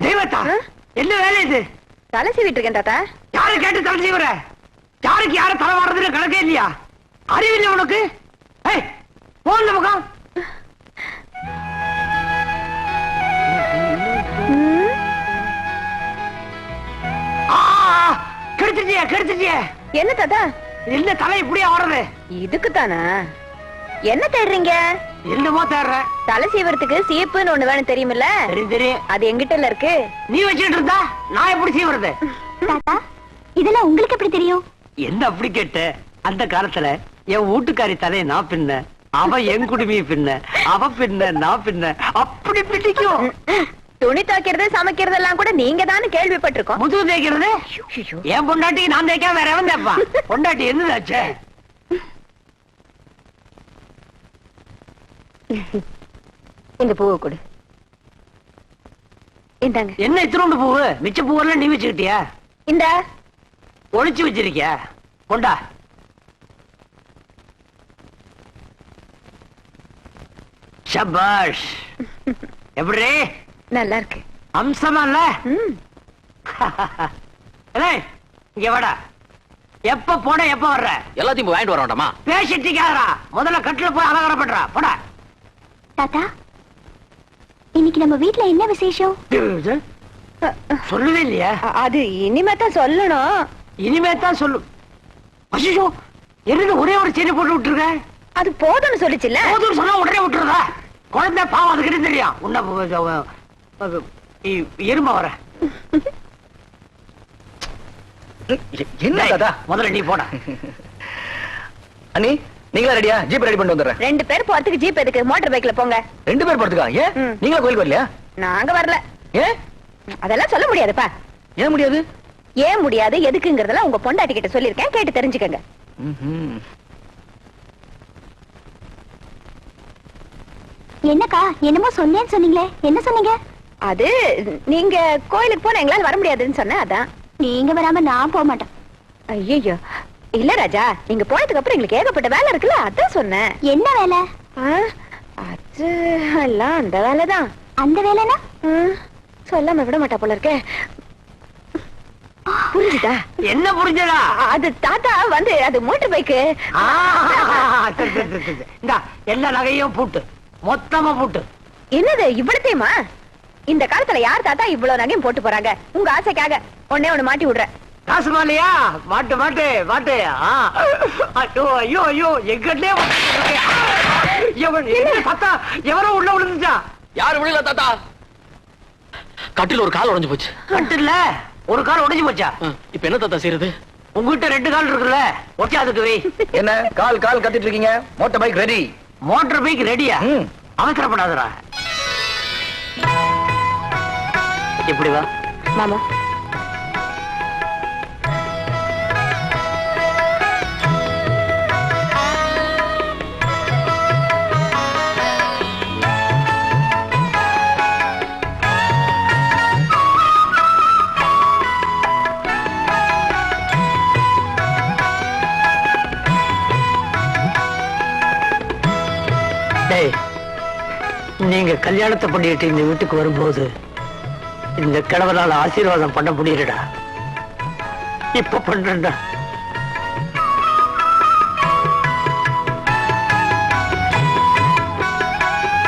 தெய்வத்தா என்ன வேலை இது? தலை சீவிட்டு இருக்கேன் தாத்தா. யாரை கேட்டு தலை சீவுற? யாருக்கு யார தலை வாடுறதுன்னு கணக்கே இல்லையா? அறிவில்லை உனக்கு? போன் முகம் கெடுத்துட்டிய கெடுத்துட்டிய. என்ன தாத்தா என்ன தலை இப்படியா வர்றது? இதுக்கு தானா? என்ன தேடுறீங்க? என்னமோ தேடுறேன். தலை சீவறதுக்கு சீப்புன்னு ஒண்ணு வேணும் தெரியுமில்ல? தெரியும். அது எங்கிட்ட இருக்கு. நீ வச்சுட்டு இருந்தா நான் எப்படி சீவறது? தாத்தா இதெல்லாம் உங்களுக்கு எப்படி தெரியும்? என்ன அப்படி கேட்ட? அந்த காலத்துல என் வீட்டுக்காரி தலையை நான் பின்ன, அவ என் குடுமையை பின்ன, அவ பின்ன நான் பின்ன, அப்படி பிடிக்கும். துணி துவைக்கிறது சமைக்கிறது எல்லாம் கூட நீங்க தானே கேள்விப்பட்டிருக்கோம். முதுகு தேய்க்கிறது என் பொண்டாட்டிக்கு நான் தேய்க்க வேற எவன் தேய்ப்பான்? பொண்டாட்டி என்னதாச்சு? இந்த பூவை கொடு. இந்தாங்க. என்ன இத்திரோண்டு பூவு? மிச்ச பூவெல்லாம் நீ வச்சுக்கிட்டியா? இந்த ஒளிச்சு வச்சிருக்கிய? கொண்டா. ஷபாஷ். எப்படி? நல்லா இருக்கு. அம்சமா இல்ல? இங்க வாடா. எப்ப போன எப்ப வர்ற? எல்லாத்தையும் வாங்கிட்டு வர வேண்டாமா? பேசிட்டீங்களா? முதல்ல கட்டில போய் அலங்காரம் பண்றா. போடா. தாத்தா இன்னைக்கு நம்ம வீட்ல என்ன விசேஷம்? சொல்லவே இல்லையா? அது இனிமே தான் சொல்லணும். இனிமே தான் சொல்லு. அய்யோ என்ன ஒரே ஒரு செடி போட்டு விட்டுருக்க? அது போதும்னு சொல்லிச்சுல்ல. போதும்னு சொன்னா உடனே விட்டுறதா? குழந்தை பாவம் அதுக்கிட்ட தெரியும். உன்ன எறும்ப வர என்ன தாத்தா? முதல்ல நீ போட. அண்ணி நீங்களா ரெடியா? ஜீப் ரெடி பண்ணிட்டு வந்துடுறேன். 2 பேர் போறதுக்கு ஜீப் எதுக்கு? மோட்டார் பைக்ல போங்க. 2 பேர் போறதுக்கா? ஏன் நீங்களா கோயிலுக்கு வரலையா? நாங்க வரல. ஏன்? அதெல்லாம் சொல்ல முடியாதுப்பா. ஏன் முடியாது? ஏன் முடியாது எதுக்குங்கறதெல்லாம் உங்க பொண்டாட்டி கிட்ட சொல்லிருக்கேன், கேட்டு தெரிஞ்சுக்கங்க. என்னக்கா என்னமோ சொன்னேன்னு சொன்னீங்களே, என்ன சொன்னீங்க? அது நீங்க கோயிலுக்கு போன எங்களால வர முடியாதுன்னு சொன்னேன். அதான். நீங்க வராம நான் போக மாட்டேன். ஐயோ இல்ல ராஜா, நீங்க போனதுக்கு அப்புறம் எங்களுக்கு ஏகப்பட்ட வேலை இருக்குல்ல, அதான் சொன்னேன். என்ன வேலை? அது எல்லாம் அந்த வேலைதான். அந்த வேலைனா சொல்லாம விட மாட்டா போல இருக்கே. புரிஞ்சுதா? என்ன புரிஞ்சதா? அது தாத்தா வந்து அது மோட்டார் பைக்கு. எல்லா நகையும் பூட்டு, மொத்தமா பூட்டு. என்னது இவ்வளத்தையுமா? இந்த காலத்துல யார் தாத்தா இவ்வளவு நகையும் போட்டு போறாங்க? உங்க ஆசைக்காக ஒண்ணே ஒண்ணு மாட்டி விடுறேன். காசு மாலையா? மாட்டு மாட்டு மாட்டு. ஐயோ ஐயோ ஐயோ எங்கட்லயே சத்தா எவரோ உள்ள விழுந்துச்சா? யாரு விழுல தாத்தா? கட்டில ஒரு கால் உடைஞ்சு போச்சு. கட்டில ஒரு கால் உடைஞ்சு போச்சா? இப்ப என்ன தாத்தா செய்யறது? உங்ககிட்ட 2 கால் இருக்குல்ல, ஒச்சா அதுக்கு வை. என்ன கால் கால் கத்திட்டு இருக்கீங்க? Motor bike ready. Motor bike ரெடியா? அவசரப்படாதடா. இப்படி வா மாமா. நீங்க கல்யாணத்தை பண்ணிட்டு இந்த வீட்டுக்கு வரும்போது இந்த கிழவனால ஆசீர்வாதம் பண்ண முடியலடா. இப்ப பண்றேன்டா.